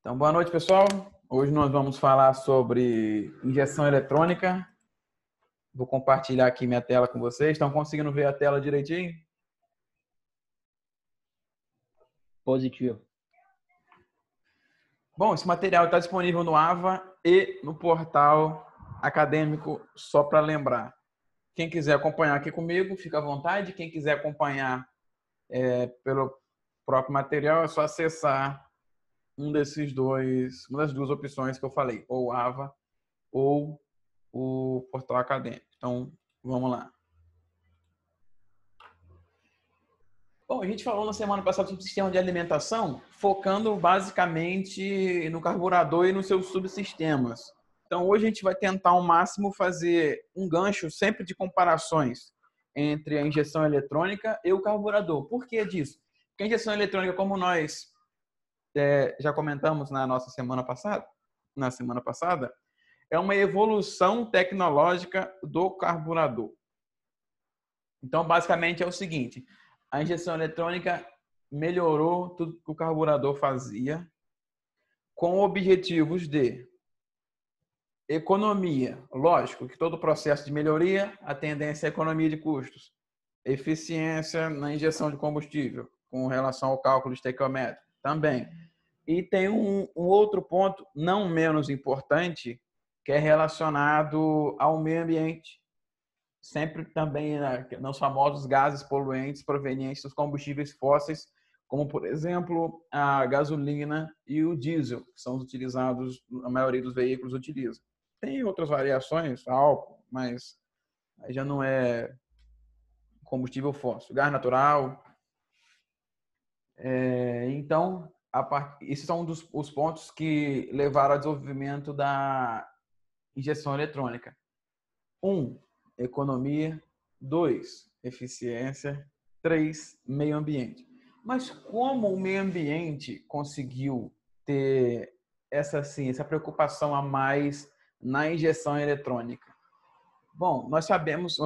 Então, boa noite, pessoal. Hoje nós vamos falar sobre injeção eletrônica. Vou compartilhar aqui minha tela com vocês. Estão conseguindo ver a tela direitinho? Positivo. Bom, esse material está disponível no AVA e no portal acadêmico, só para lembrar. Quem quiser acompanhar aqui comigo, fica à vontade. Quem quiser acompanhar pelo próprio material, é só acessar uma das duas opções que eu falei, ou o AVA ou o portal acadêmico. Então, vamos lá. Bom, a gente falou na semana passada sobre o sistema de alimentação, focando basicamente no carburador e nos seus subsistemas. Então, hoje a gente vai tentar ao máximo fazer um gancho sempre de comparações entre a injeção eletrônica e o carburador. Por que disso? Porque a injeção eletrônica, como nós já comentamos na semana passada, é uma evolução tecnológica do carburador. Então, basicamente é o seguinte: a injeção eletrônica melhorou tudo que o carburador fazia com objetivos de economia. Lógico que todo processo de melhoria, a tendência é a economia de custos. Eficiência na injeção de combustível, com relação ao cálculo estequiométrico também. E tem um outro ponto, não menos importante, que é relacionado ao meio ambiente. Sempre também nos famosos gases poluentes provenientes dos combustíveis fósseis, como, por exemplo, a gasolina e o diesel, que são utilizados, a maioria dos veículos utiliza. Tem outras variações, álcool, mas aí já não é combustível fóssil. Gás natural. Então, esses são os pontos que levaram ao desenvolvimento da injeção eletrônica. 1. Economia. 2. Eficiência. 3. Meio ambiente. Mas como o meio ambiente conseguiu ter essa preocupação a mais na injeção eletrônica? Bom, nós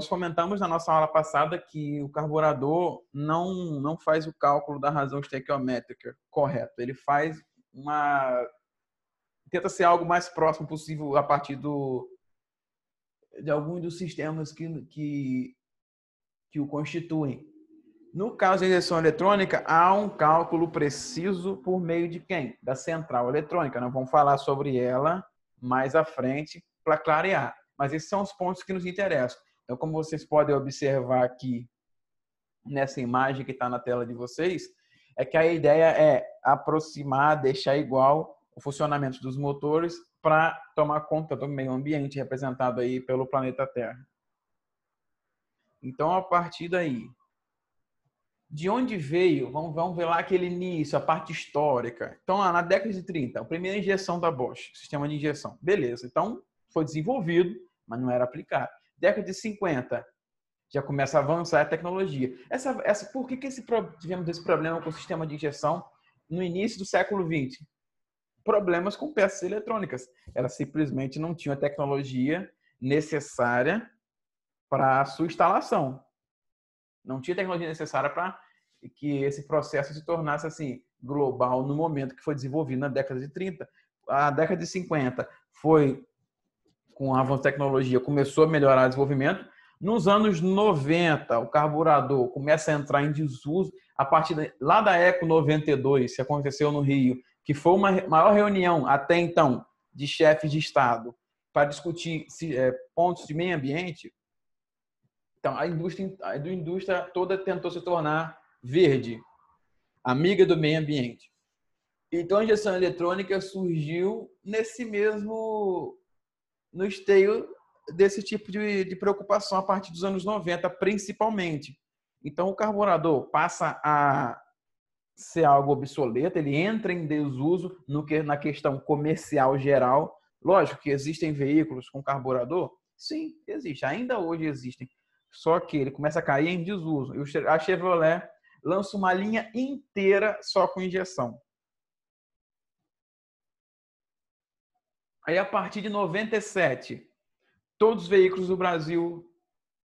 comentamos na nossa aula passada que o carburador não faz o cálculo da razão estequiométrica correto. Ele tenta ser algo mais próximo possível a partir de alguns dos sistemas que o constituem. No caso da injeção eletrônica, há um cálculo preciso por meio de quem? Da central eletrônica. Nós vamos falar sobre ela mais à frente para clarear. Mas esses são os pontos que nos interessam. Então, como vocês podem observar aqui nessa imagem que está na tela de vocês, é que a ideia é aproximar, deixar igual o funcionamento dos motores para tomar conta do meio ambiente representado aí pelo planeta Terra. Então, a partir daí, de onde veio? Vamos ver lá aquele início, a parte histórica. Então, na década de 30, a primeira injeção da Bosch, sistema de injeção. Beleza, então foi desenvolvido, mas não era aplicado. Década de 50, já começa a avançar a tecnologia. Por que tivemos esse problema com o sistema de injeção no início do século XX? Problemas com peças eletrônicas. Elas simplesmente não tinham a tecnologia necessária para a sua instalação. Não tinha tecnologia necessária para que esse processo se tornasse assim global no momento que foi desenvolvido na década de 30. A década de 50 foi, com a avanço da tecnologia, começou a melhorar o desenvolvimento. Nos anos 90, o carburador começa a entrar em desuso a partir lá da Eco 92, que aconteceu no Rio, que foi uma maior reunião até então de chefes de Estado para discutir pontos de meio ambiente. Então, a indústria toda tentou se tornar verde, amiga do meio ambiente. Então, a injeção eletrônica surgiu no esteio desse tipo de preocupação a partir dos anos 90, principalmente. Então, o carburador passa a ser algo obsoleto, ele entra em desuso na questão comercial geral. Lógico que existem veículos com carburador? Sim, existe. Ainda hoje existem. Só que ele começa a cair em desuso. E a Chevrolet lança uma linha inteira só com injeção. Aí, a partir de 97, todos os veículos do Brasil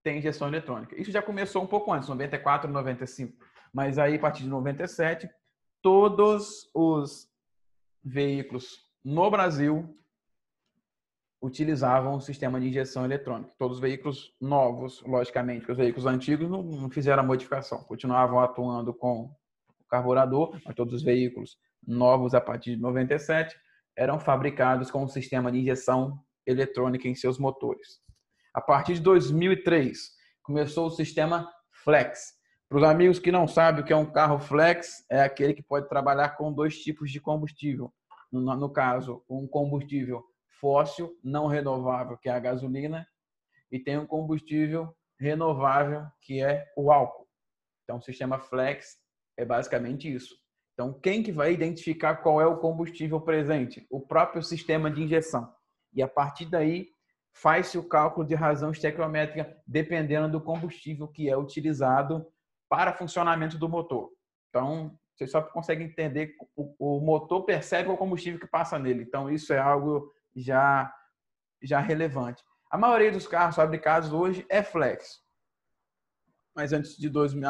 têm injeção eletrônica. Isso já começou um pouco antes, 94, 95. Mas aí, a partir de 97, todos os veículos no Brasil utilizavam o sistema de injeção eletrônica. Todos os veículos novos, logicamente, porque os veículos antigos não fizeram a modificação, continuavam atuando com o carburador, mas todos os veículos novos a partir de 97 eram fabricados com um sistema de injeção eletrônica em seus motores. A partir de 2003, começou o sistema Flex. Para os amigos que não sabem o que é um carro Flex, é aquele que pode trabalhar com 2 tipos de combustível. No caso, um combustível fóssil não renovável, que é a gasolina, e tem um combustível renovável, que é o álcool. Então, o sistema Flex é basicamente isso. Então, quem que vai identificar qual é o combustível presente? O próprio sistema de injeção. E a partir daí, faz-se o cálculo de razão estequiométrica dependendo do combustível que é utilizado para funcionamento do motor. Então, você só consegue entender, o motor percebe o combustível que passa nele. Então, isso é algo já relevante. A maioria dos carros fabricados hoje é flex. Mas a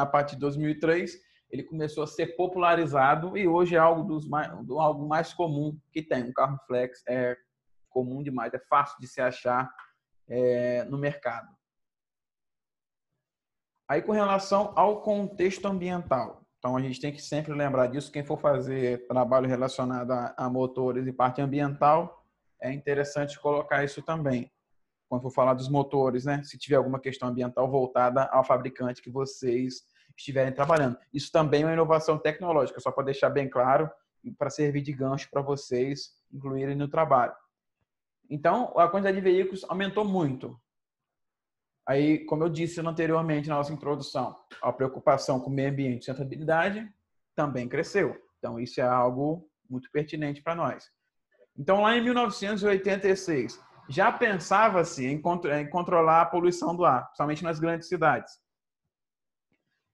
partir de 2003, ele começou a ser popularizado e hoje é algo mais comum que tem. Um carro flex é comum demais, é fácil de se achar no mercado. Aí, com relação ao contexto ambiental. Então, a gente tem que sempre lembrar disso. Quem for fazer trabalho relacionado a motores e parte ambiental, é interessante colocar isso também. Quando for falar dos motores, né? Se tiver alguma questão ambiental voltada ao fabricante que vocês estiverem trabalhando. Isso também é uma inovação tecnológica, só para deixar bem claro e para servir de gancho para vocês incluírem no trabalho. Então, a quantidade de veículos aumentou muito. Aí, como eu disse anteriormente na nossa introdução, a preocupação com o meio ambiente e sustentabilidade também cresceu. Então, isso é algo muito pertinente para nós. Então, lá em 1986, já pensava-se em controlar a poluição do ar, principalmente nas grandes cidades.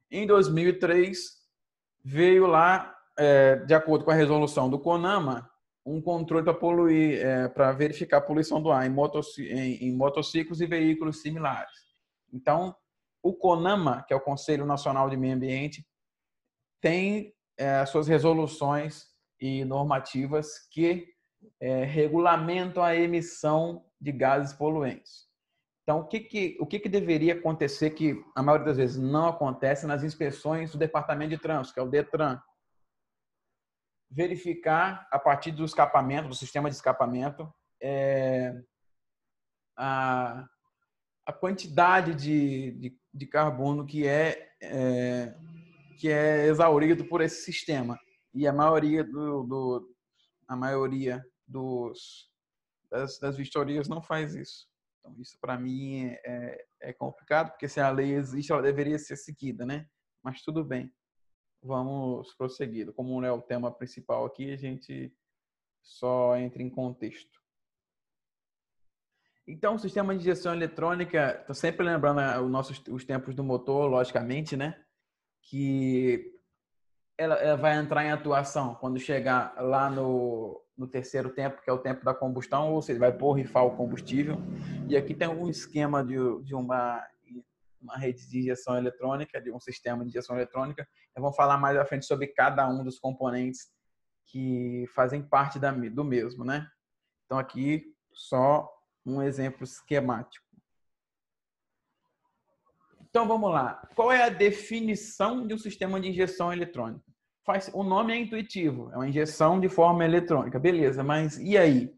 Em 2003, veio lá, de acordo com a resolução do CONAMA, um controle para verificar a poluição do ar em motociclos e veículos similares. Então, o CONAMA, que é o Conselho Nacional de Meio Ambiente, tem as suas resoluções e normativas que regulamentam a emissão de gases poluentes. Então, o que deveria acontecer que a maioria das vezes não acontece nas inspeções do Departamento de Trânsito, que é o DETRAN? Verificar, a partir do escapamento, do sistema de escapamento, a quantidade de carbono que é exaurido por esse sistema. E a maioria das vistorias não faz isso. Então, isso para mim é complicado, porque se a lei existe, ela deveria ser seguida, né? Mas tudo bem. Vamos prosseguir. Como não é o tema principal aqui, a gente só entra em contexto. Então, o sistema de injeção eletrônica, estou sempre lembrando os tempos do motor, logicamente, né? Que ela vai entrar em atuação quando chegar lá no terceiro tempo, que é o tempo da combustão, ou seja, vai borrifar o combustível. E aqui tem um esquema de uma rede de injeção eletrônica, de um sistema de injeção eletrônica. Eu vou falar mais à frente sobre cada um dos componentes que fazem parte do mesmo, né? Então, aqui só um exemplo esquemático. Então, vamos lá. Qual é a definição de um sistema de injeção eletrônica? O nome é intuitivo, é uma injeção de forma eletrônica. Beleza, mas e aí?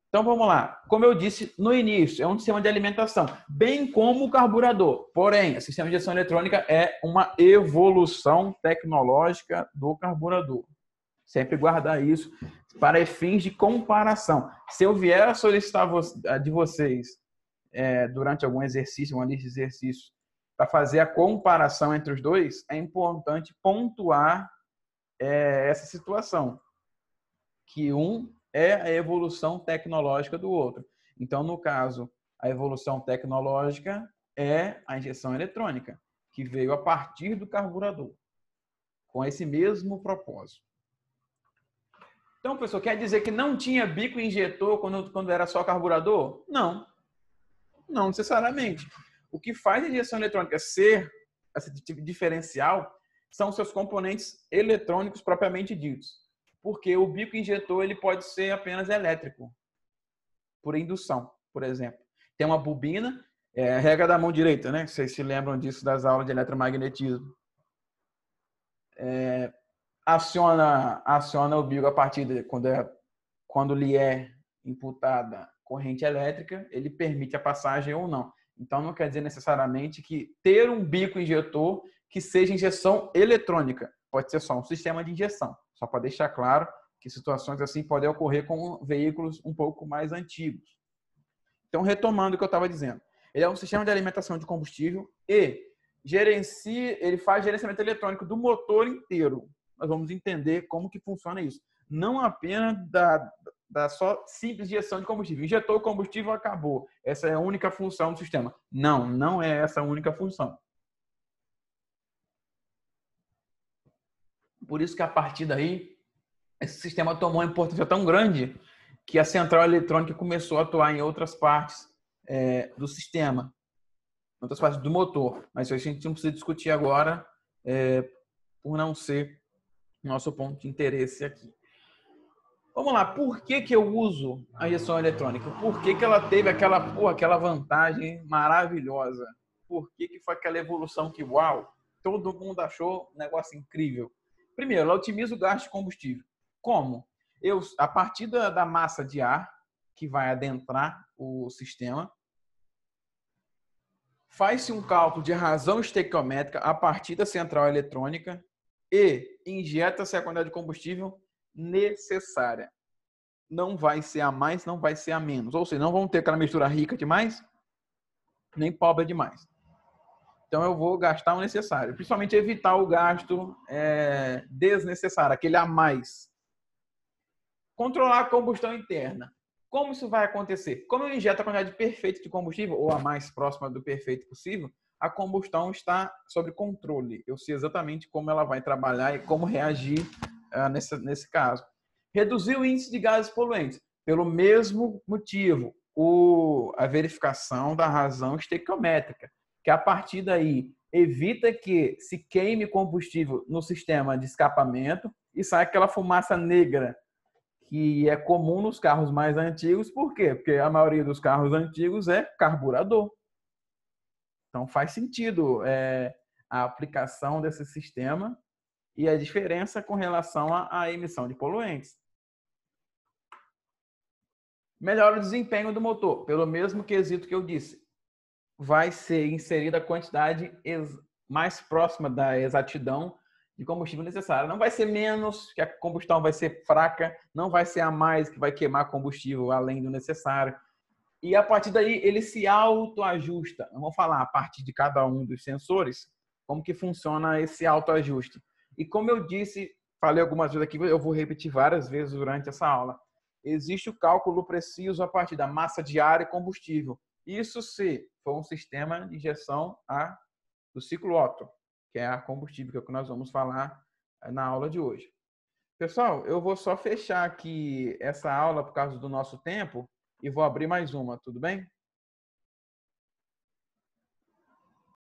Então, vamos lá. Como eu disse no início, é um sistema de alimentação, bem como o carburador. Porém, o sistema de injeção eletrônica é uma evolução tecnológica do carburador. Sempre guardar isso para fins de comparação. Se eu vier a solicitar de vocês, durante algum exercício, uma lista de exercícios, para fazer a comparação entre os dois, é importante pontuar essa situação, que um é a evolução tecnológica do outro. Então, no caso, a evolução tecnológica é a injeção eletrônica, que veio a partir do carburador, com esse mesmo propósito. Então, pessoal, quer dizer que não tinha bico injetor quando era só carburador? Não. Não necessariamente. O que faz a injeção eletrônica ser esse tipo de diferencial são seus componentes eletrônicos propriamente ditos. Porque o bico injetor ele pode ser apenas elétrico, por indução, por exemplo. Tem uma bobina, regra da mão direita, né? Vocês se lembram disso das aulas de eletromagnetismo. Aciona o bico a partir de quando lhe é imputada corrente elétrica, ele permite a passagem ou não. Então, não quer dizer necessariamente que ter um bico injetor que seja injeção eletrônica. Pode ser só um sistema de injeção. Só para deixar claro que situações assim podem ocorrer com veículos um pouco mais antigos. Então, retomando o que eu estava dizendo. Ele é um sistema de alimentação de combustível e ele faz gerenciamento eletrônico do motor inteiro. Nós vamos entender como que funciona isso. Não apenas da só simples injeção de combustível. Injetou o combustível, acabou. Essa é a única função do sistema. Não, não é essa a única função. Por isso que a partir daí, esse sistema tomou uma importância tão grande que a central eletrônica começou a atuar em outras partes do sistema, em outras partes do motor. Mas isso a gente não precisa discutir agora, por não ser nosso ponto de interesse aqui. Vamos lá, por que eu uso a injeção eletrônica? Por que ela teve aquela vantagem maravilhosa? Por que foi aquela evolução que, uau, todo mundo achou um negócio incrível? Primeiro, ela otimiza o gasto de combustível. Como? A partir da massa de ar que vai adentrar o sistema, faz-se um cálculo de razão estequiométrica a partir da central eletrônica e injeta-se a quantidade de combustível necessária. Não vai ser a mais, não vai ser a menos. Ou seja, não vão ter aquela mistura rica demais, nem pobre demais. Então, eu vou gastar o necessário. Principalmente evitar o gasto desnecessário, aquele a mais. Controlar a combustão interna. Como isso vai acontecer? Como eu injeto a quantidade perfeita de combustível, ou a mais próxima do perfeito possível, a combustão está sob controle. Eu sei exatamente como ela vai trabalhar e como reagir nesse caso. Reduzir o índice de gases poluentes. Pelo mesmo motivo, a verificação da razão estequiométrica, que a partir daí evita que se queime combustível no sistema de escapamento e saia aquela fumaça negra que é comum nos carros mais antigos. Por quê? Porque a maioria dos carros antigos é carburador. Então faz sentido a aplicação desse sistema e a diferença com relação à emissão de poluentes. Melhora o desempenho do motor, pelo mesmo quesito que eu disse. Vai ser inserida a quantidade mais próxima da exatidão de combustível necessário. Não vai ser menos, que a combustão vai ser fraca, não vai ser a mais, que vai queimar combustível além do necessário. E a partir daí ele se autoajusta. Vamos falar a partir de cada um dos sensores, como que funciona esse autoajuste. E como eu disse, falei algumas vezes aqui, eu vou repetir várias vezes durante essa aula. Existe o cálculo preciso a partir da massa de ar e combustível. Isso se for um sistema de injeção do ciclo Otto, que é a combustível, que é o que nós vamos falar na aula de hoje. Pessoal, eu vou só fechar aqui essa aula por causa do nosso tempo e vou abrir mais uma, tudo bem?